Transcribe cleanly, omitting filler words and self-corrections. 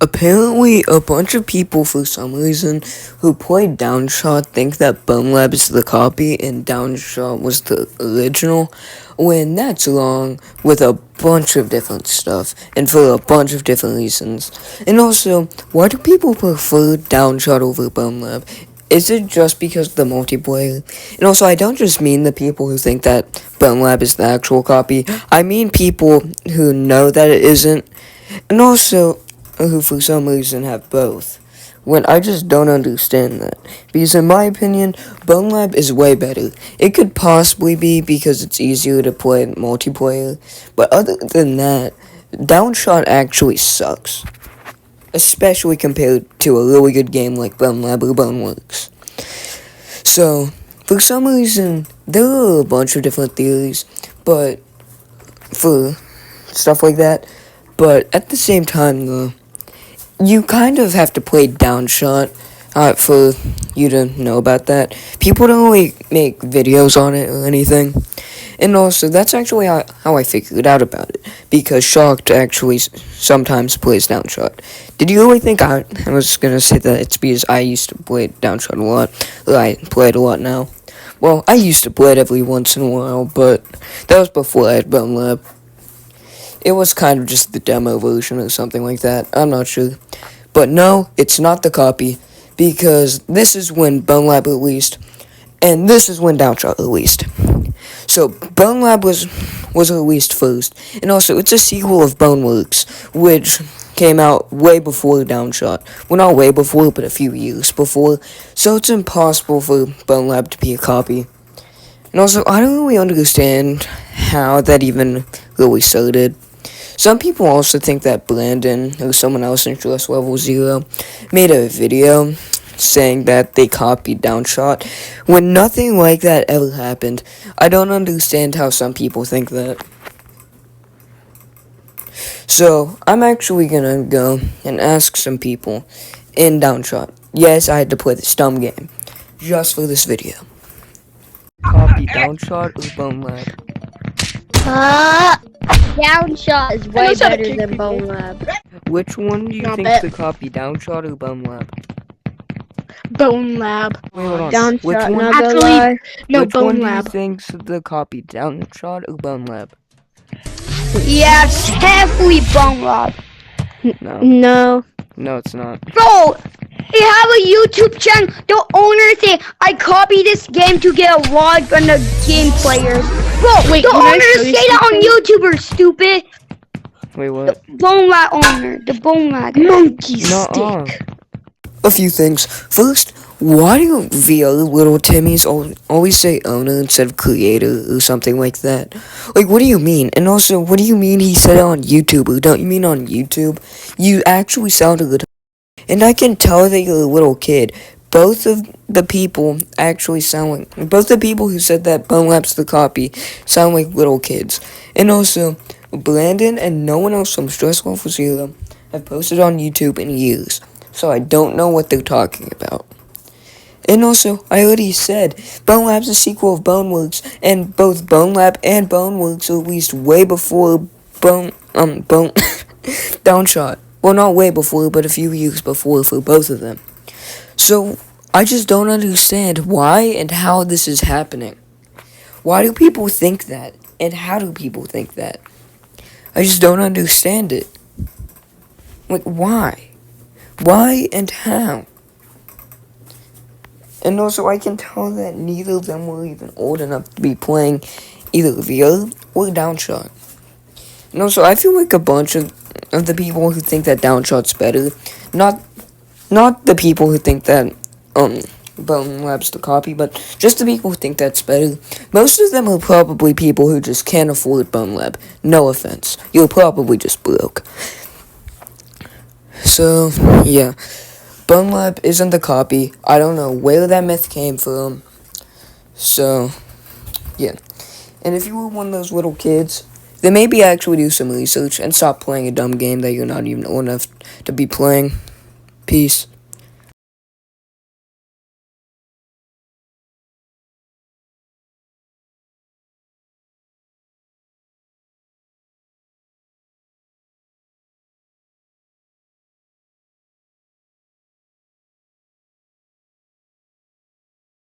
Apparently, a bunch of people, for some reason, who played Downshot think that BONELAB is the copy and Downshot was the original, when that's wrong with a bunch of different stuff and for a bunch of different reasons. And also, why do people prefer Downshot over BONELAB? Is it just because of the multiplayer? And also, I don't just mean the people who think that BONELAB is the actual copy, I mean people who know that it isn't. And also, who for some reason have both. When I just don't understand that. Because in my opinion, BONELAB is way better. It could possibly be because it's easier to play multiplayer. But other than that, Downshot actually sucks. Especially compared to a really good game like BONELAB or Boneworks. So, for some reason, there are a bunch of different theories, but for stuff like that. But at the same time, though, you kind of have to play Downshot for you to know about that. People don't really make videos on it or anything. And also, that's actually how I figured out about it. Because Shocked actually sometimes plays Downshot. Did you really think I was going to say that it's because I used to play Downshot a lot? Or I play it a lot now? Well, I used to play it every once in a while, but that was before I had BONELAB. It was kind of just the demo version or something like that. I'm not sure. But no, it's not the copy. Because this is when BONELAB released. And this is when Downshot released. So, BONELAB was released first. And also, it's a sequel of Boneworks, which came out way before Downshot. Well, not way before, but a few years before. So, it's impossible for BONELAB to be a copy. And also, I don't really understand how that even really started. Some people also think that Brandon, or someone else in Trust Level 0, made a video saying that they copied Downshot, when nothing like that ever happened. I don't understand how some people think that. So, I'm actually gonna go and ask some people in Downshot. Yes, I had to play this dumb game, just for this video. Copy Downshot or BONELAB? Downshot is way better than BONELAB. Which one do you think's the copy, Downshot or BONELAB? BONELAB. Wait, hold on. Downshot, Which one? not gonna Actually, lie. No, Which one do you BONELAB. think's the copy, Downshot or BONELAB? Yeah, it's heavily BONELAB. No. No. No, it's not. Bro, they have a YouTube channel. The owner say, I copy this game to get a log from the game players. Bro, Wait, the can I owner show say you that on YouTube, stupid. Wait, what? BONELAB owner, the BONELAB. Monkey Nuh-uh. stick. A few things. First, why do the other little Timmys always say owner instead of creator or something like that? Like, what do you mean? And also, what do you mean he said it on YouTube? Or don't you mean on YouTube? You actually sound a little... And I can tell that you're a little kid. Both of the people actually sound like... Both the people who said that BONELAB's the copy sound like little kids. And also, Brandon and no one else from Stress Level 0 have posted on YouTube in years. So I don't know what they're talking about. And also, I already said, BONELAB's a sequel of Boneworks, and both BONELAB and Boneworks are released way before Downshot. Well, not way before, but a few years before for both of them. So, I just don't understand why and how this is happening. Why do people think that? And how do people think that? I just don't understand it. Like, why? Why and how? And also, I can tell that neither of them were even old enough to be playing either VR or Downshot. And also, I feel like a bunch of the people who think that Downshot's better, not the people who think that BONELAB's the copy, but just the people who think that's better. Most of them are probably people who just can't afford BONELAB. No offense, you're probably just broke. So, yeah. BONELAB isn't the copy. I don't know where that myth came from. So, yeah. And if you were one of those little kids, then maybe actually do some research and stop playing a dumb game that you're not even old enough to be playing. Peace.